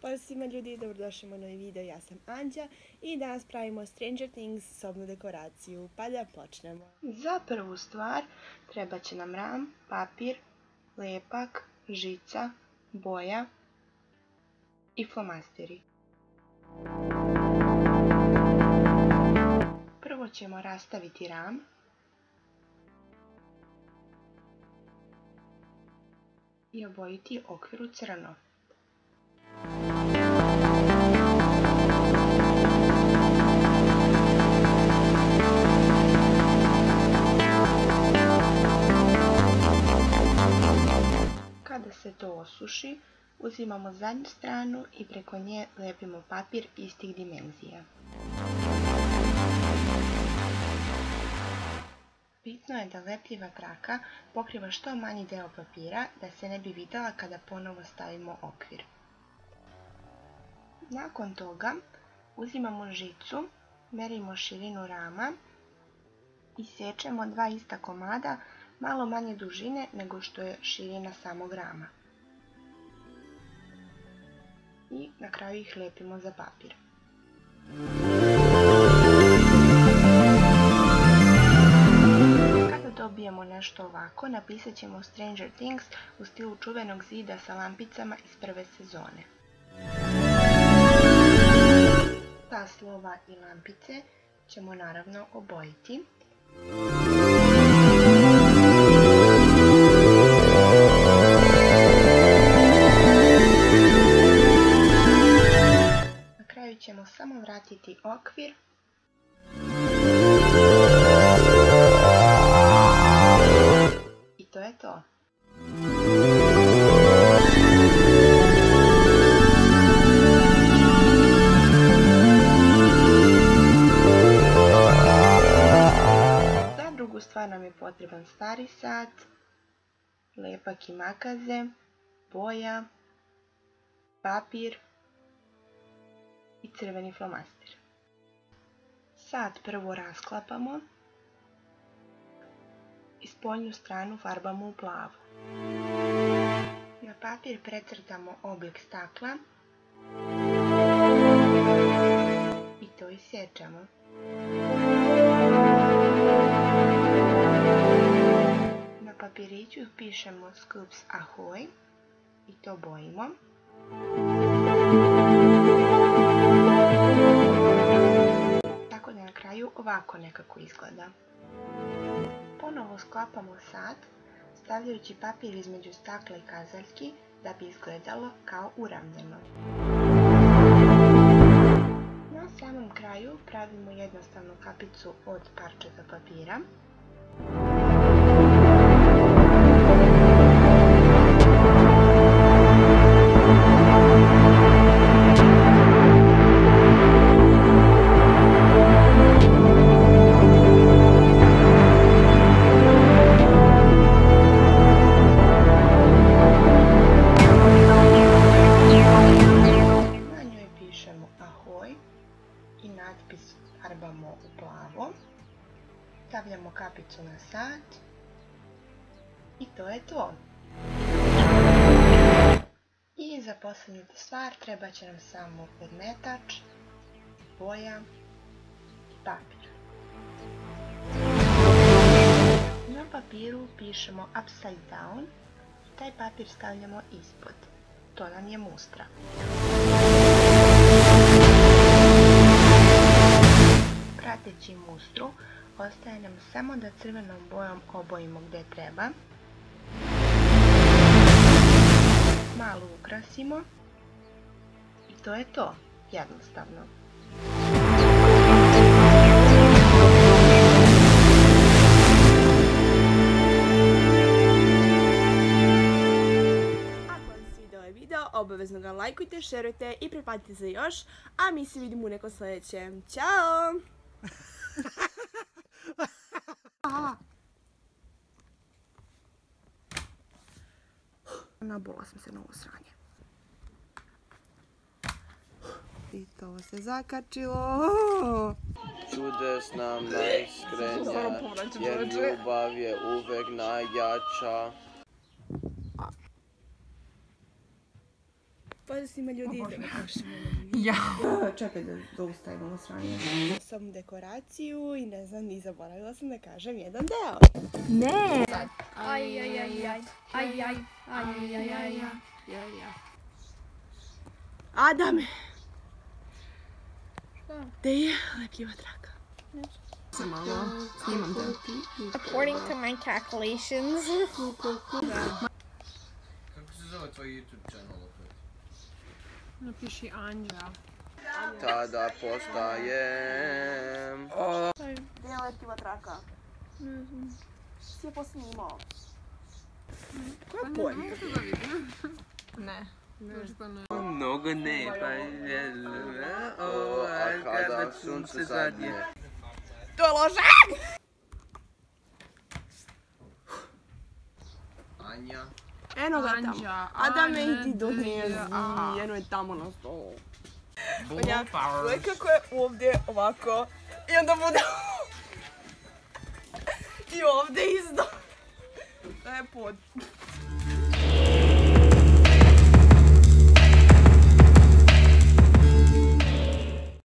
Pozdrav svima ljudi, dobrodošli u moj novi video, ja sam Anđa i danas pravimo Stranger Things sobnu dekoraciju, pa da počnemo. Za prvu stvar treba će nam ram, papir, lepak, žica, boja i flomasteri. Prvo ćemo rastaviti ram. I obojiti okvir u crno. Kada se to osuši, uzimamo zadnju stranu i preko nje lepimo papir istih dimenzija. Bitno je da lepljiva traka pokriva što manji deo papira da se ne bi videla kada ponovo stavimo okvir. Nakon toga uzimamo žicu, merimo širinu rama i sečemo dva ista komada malo manje dužine nego što je širina samog rama. I na kraju ih lepimo za papir. Kada dobijemo nešto ovako, napisat ćemo Stranger Things u stilu čuvenog zida sa lampicama iz prve sezone. Ta slova i lampice ćemo naravno obojiti. Na kraju ćemo samo vratiti okvir. I to je to. Stvar nam je potreban stari sat, lepak i makaze, boja, papir i crveni flomaster. Sat prvo rasklapamo i spoljnu stranu farbamo u plavu. Na papir precrtamo oblik stakla i to isječemo. Na papiriću pišemo Scoops Ahoy i to bojimo. Tako da na kraju ovako nekako izgleda. Ponovo sklapamo sat stavljajući papir između stakla i kazaljki da bi izgledalo kao uravnjeno. Na samom kraju pravimo jednostavnu kapicu od parčeta papira. I natpis farbamo u plavo, stavljamo kapicu na sat i to je to. I za posljednju stvar treba će nam samo podmetač, boja i papir. Na papiru pišemo upside down i taj papir stavljamo ispod. To nam je mustra. Prateći mustru, ostaje nam samo da crvenom bojom obojimo gdje treba. Malo ukrasimo i to je to, jednostavno. ovaj video, obavezno ga lajkujte, šerujte i pretplatite se još, a mi se vidimo u nekom sljedećem. Ćao! Nabola sam se na ovo sranje. I to se zakačilo. Čudesna, najiskrenija, jer ljubav je uvek najjača. Pozdrav svima ljudi, da ga počnemo. Ja. Čekaj da ustavimo ovo sranje. Sam dekoraciju i ne znam, ni zaboravila sam da kažem jedan deo. Ne! Adame! Gde je lepljiva traka? Sam malo, snimam te. According to my calculations. Kako se zove tvoj YouTube channel opet? Napiši Anđa. Tada postajem... Gde je lepljiva traka? Ne znam. Si je posnimao? Koja je pojma? Ne. Možda ne. Mnogo ne, pa je... A kada sunce zadnje. To je loše! Anja. Eno ga tamo. Anđa, Adame, ajde, i ti donijezi. aha. Eno je tamo na stolu. Blue Gledaj powers. kako je ovdje ovako. I onda bude... I ovdje isto. To je pod.